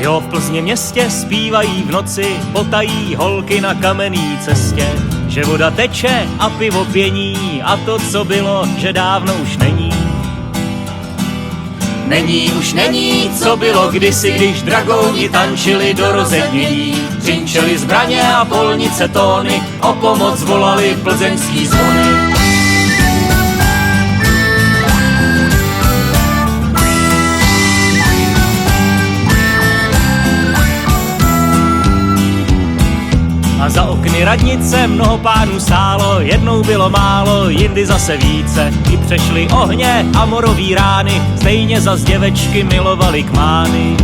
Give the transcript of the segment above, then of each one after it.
Jo, v Plzni městě zpívají v noci, potají holky na kamenný cestě, že voda teče a pivo pění a to, co bylo, že dávno už není. Už není, co bylo kdysi, když dragouni tančili do rozednění. Třinčeli zbraně a polnice tóny, o pomoc volali plzeňský zvony. A za okny radnice mnoho pánů stálo, jednou bylo málo, jindy zase více. I přešly ohně a morový rány, stejně zas děvečky milovali kmány.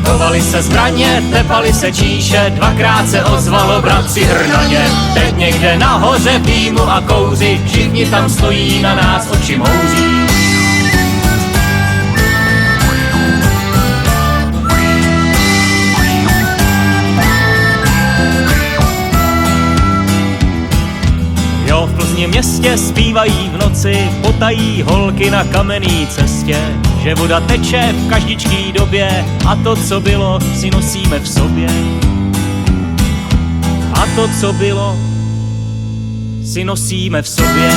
Chovali se zbraně, tepali se číše, dvakrát se ozvalo bratři Hrnaně. Teď někde nahoře pímu a kouři, všichni tam stojí, na nás oči mouří. V Plzni městě zpívají v noci, potají holky na kamenný cestě, že voda teče v každičký době a to, co bylo, si nosíme v sobě. A to, co bylo, si nosíme v sobě.